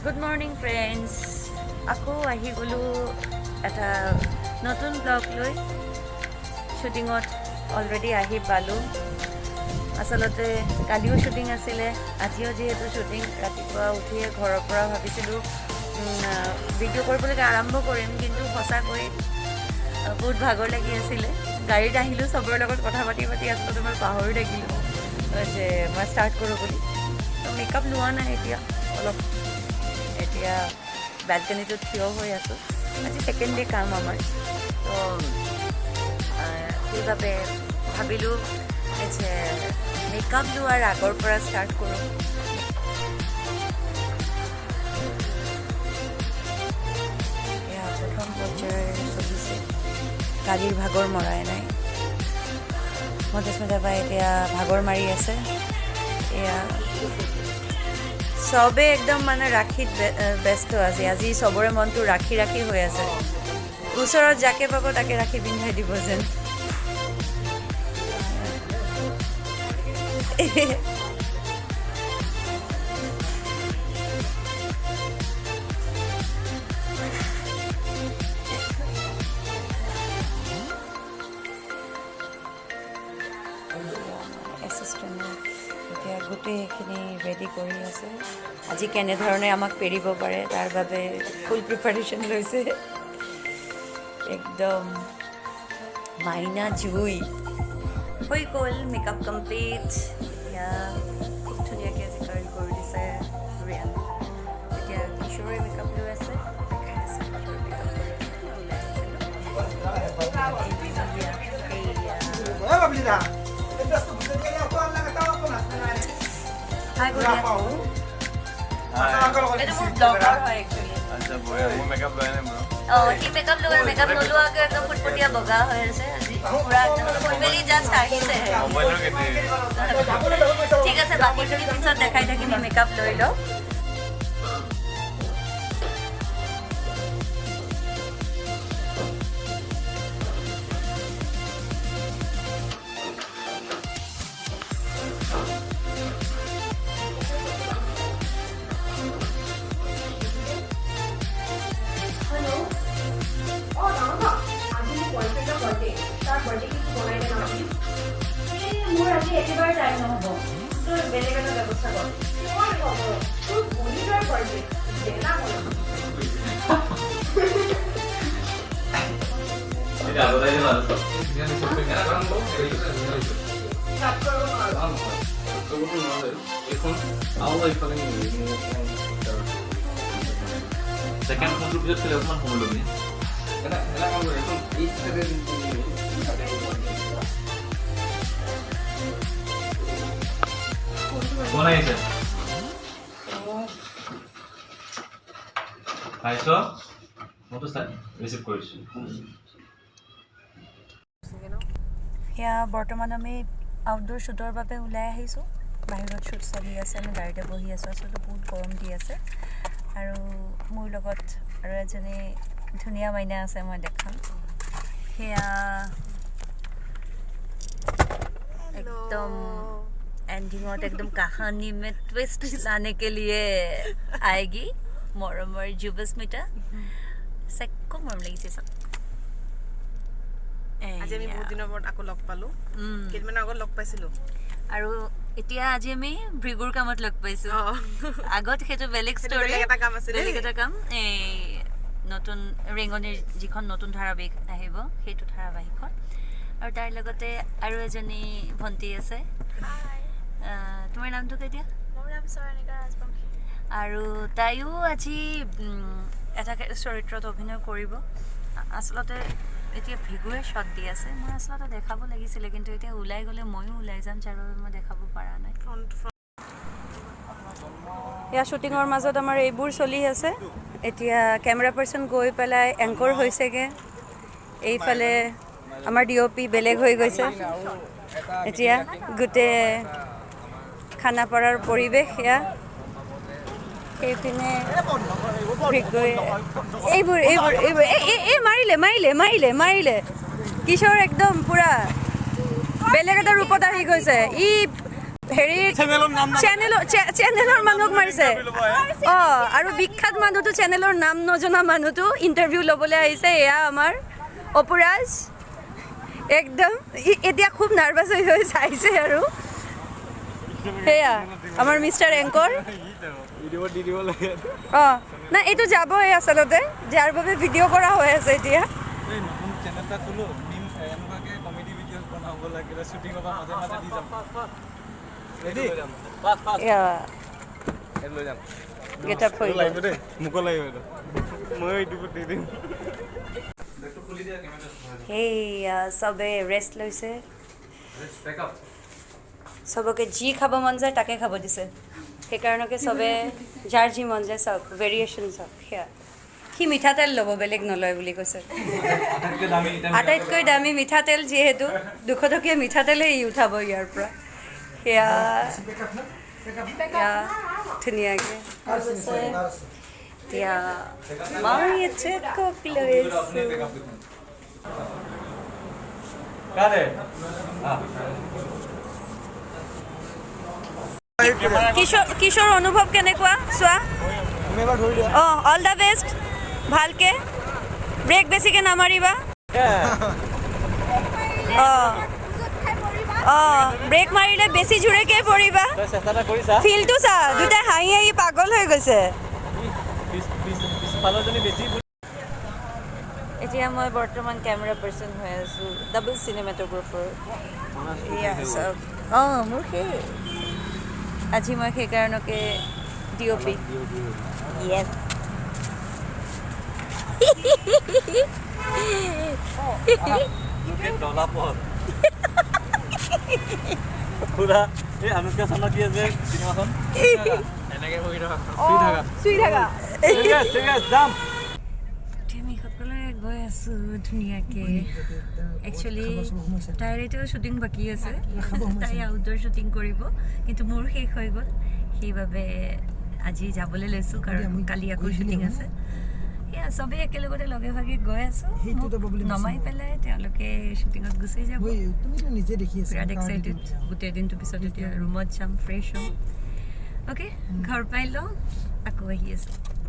Good morning friends, আকৌ আহি গ'লোঁ এটা নতুন ব্লগ লৈ। শ্বুটিঙত অলৰেডি আহি পালোঁ। আচলতে কালিও শ্বুটিং আছিলে, আজিও যিহেতু শ্বুটিং। ৰাতিপুৱা উঠিয়ে ঘৰৰ পৰা ভাবিছিলোঁ ভিডিঅ' কৰিবলৈকে আৰম্ভ কৰিম, কিন্তু সঁচাকৈ বহুত ভাগৰ লাগি আছিলে। গাড়ীত আহিলোঁ, চবৰে লগত কথা পাতি আচলতে মই পাহৰি থাকিলোঁ যে মই ষ্টাৰ্ট কৰোঁ বুলি। মেকআপ লোৱা নাই এতিয়া বেলকনিটোত থিয় হৈ আছোঁ। আজি ছেকেণ্ড ডে কাম আমাৰ, তো সেইবাবে ভাবিলোঁ যে মেকআপ লোৱাৰ আগৰ পৰা ষ্টাৰ্ট কৰোঁ। এয়া প্ৰথম পৰ্যায়ৰ চলিছে, কালিৰ ভাগৰ মৰাই নাই। মধুস্মিতা বাই এতিয়া ভাগৰ মাৰি আছে। এয়া চবে একদম মানে ৰাখীত ব্যস্ত আছে। আজি চবৰে মনটো ৰাখি হৈ আছে। ওচৰত যাকে পাব তাকে ৰাখি পিন্ধাই দিব যেন। এতিয়া গোটেইখিনি ৰেডি কৰি আছে। আজি কেনেধৰণে আমাক পেৰিব পাৰে তাৰ বাবে ফুল প্ৰিপাৰেশ্যন লৈছে। একদম মাইনা জুই হৈ গ'ল। Makeup complete. এতিয়া খুব ধুনীয়াকৈ আজি কাৰ্ল কৰি দিছে ৰিয়ান। এতিয়া কিশোৰে মেকআপ লৈ আছে, দেখাই আছে কিশোৰে মেকআপ কৰি আছে। Hi, good afternoon. Itu full blogger হয় actually. আচ্ছা বঢ়িয়া, মোৰ মেকআপ লোৱাই নাই বাৰু। সি মেকআপ নোলোৱাকৈ একদম ফুটফুটীয়া বগা হৈ আছে আজি। পুৰা একদম মেলি জাষ্ট আহিছেহে। মোবাইলৰ কেনে ঠিক আছে, বাকীখিনি পিছত দেখাই থাকিম। মেকআপ লৈ লওক। মোৰ আজি একেবাৰে টাইম নহ'ব, তোৰ বেলেগ এটা ব্যৱস্থা কৰ। তোৰ বহিলৰ বাৰ্থডে বেলা ছেকেণ্ড ফোনটোৰ পিছত খেলে অকণমান সময় ল'বি। কোন আহিছে? পাইছ? মইতো ৰিচিভ কৰিছোঁ। সেয়া বৰ্তমান আমি আউটডোৰ শ্বুটৰ বাবে ওলাই আহিছোঁ। বাহিৰত শ্বুট চলি আছে, আমি গাড়ীতে বহি আছোঁ। আচলতে বহুত গৰম দি আছে। আৰু মোৰ লগত আৰু এজনী ধুনীয়া মাইনা আছে, মই দেখাম। সেয়া একদম एंडिंग एकदम कहानी में ट्विस्ट लाने के लिए आएगी मरমৰ যুৱস্মিতা। সেকো মৰম লাগিছে সব। আজি আমি বহুত দিনৰ মূৰত আকৌ লগ পালোঁ। কেইদিনমান আগত লগ পাইছিলোঁ আৰু এতিয়া আজি আমি ভৃগুৰ কামত লগ পাইছোঁ। আগত সেইটো বেলেগ ষ্টৰী, বেলেগ এটা কাম। এই নতুন ৰেঙনিৰ যিখন নতুন ধাৰাবাহিক আহিব, সেইটো ধাৰাবাহিকত। আৰু তাৰ লগতে আৰু এজনী ভণ্টি আছে। তোমাৰ নামটো কৈ দিয়া। মোৰ নাম চয়নিকা ৰাজবংশী। আৰু তাইও আজি এটা চৰিত্ৰত অভিনয় কৰিব। আচলতে এতিয়া ভৃগুৱে শ্বট দি আছে। মই আচলতে দেখাব লাগিছিলে, কিন্তু এতিয়া ওলাই গ'লে ময়ো ওলাই যাম, যাৰ বাবে মই দেখাব পৰা নাই। এয়া শ্বুটিঙৰ মাজত আমাৰ এইবোৰ চলি আছে। এতিয়া কেমেৰা পাৰ্চন গৈ পেলাই এংকৰ হৈছেগৈ। এইফালে আমাৰ DOP বেলেগ হৈ গৈছে। এতিয়া গোটেই খানাপাৰাৰ পৰিৱেশ এয়া। সেইপিনে এইবোৰ মাৰিলে কিশোৰ একদম পুৰা বেলেগ এটা ৰূপত আহি গৈছে। হেৰি চেনেলৰ মানুহক মাৰিছে আৰু বিখ্যাত মানুহটো চেনেলৰ নাম নজনা মানুহটো ইণ্টাৰভিউ ল'বলৈ আহিছে এয়া আমাৰ অপৰাজ একদম এতিয়া খুব নাৰ্ভাছ হৈ চাইছে আৰু সেয়া আমাৰ মিষ্টাৰ এংকৰ নাই এইটো যাবই আচলতে যাৰ বাবে ভিডিঅ' কৰা হৈ আছে এতিয়া সেয়া চবে ৰেষ্ট লৈছে চবকে যি খাব মন যায় তাকে খাব দিছে সেইকাৰণকে চবে যাৰ যি মন যায় চাওক ভেৰিয়েশ্যন চাওক সেয়া সি মিঠাতেল ল'ব বেলেগ নলয় বুলি কৈছে আটাইতকৈ দামী মিঠাতেল যিহেতু 200 টকীয়া মিঠাতেলে ই উঠাব ইয়াৰ পৰা সেয়া ধুনীয়াকৈ এতিয়া মই চেকক লৈ আছোঁ কিশোৰ অনুভৱ কেনেকুৱা চোৱা অঁ অল দ্য বেষ্ট ভালকে ব্ৰেক বেছিকৈ নামাৰিবা অঁ ব্ৰেক মাৰিলে বেছি জোৰেকে পৰিবা ফিল্ডটো চা দুটাই হাঁহি হাঁহি পাগল হৈ গৈছে এতিয়া মই বৰ্তমান কেমেৰা পাৰ্চন হৈ আছোঁ ডাবল চিনেমেটোগ্ৰাফাৰ এয়া চব অঁ মোৰ সেই আজি মই সেইকাৰণকে DOP য়েছ পুৰা এই অনুষ্কা শৰ্মা কি আছে চিনেমাখন এনেকে হৈ চুই থাকা যাম আমি সকলোৱে গৈ আছোঁ ধুনীয়াকৈ একচুৱেলি তাইৰ এতিয়াও শ্বুটিং বাকী আছে তাই আউটডোৰ শ্বুটিং কৰিব কিন্তু মোৰ শেষ হৈ গ'ল সেইবাবে আজি যাবলৈ লৈছোঁ কাৰণ কালি আকৌ শ্বুটিং আছে সেয়া চবেই একেলগতে লগে ভাগে গৈ আছোঁ নমাই পেলাই তেওঁলোকে শ্বুটিঙত গুচি যাব বিৰাট এক্সাইটেড গোটেই দিনটোৰ পিছত এতিয়া ৰুমত যাম ফ্ৰেছ হ'ম অ'কে ঘৰ পাই লওঁ আকৌ আহি আছোঁ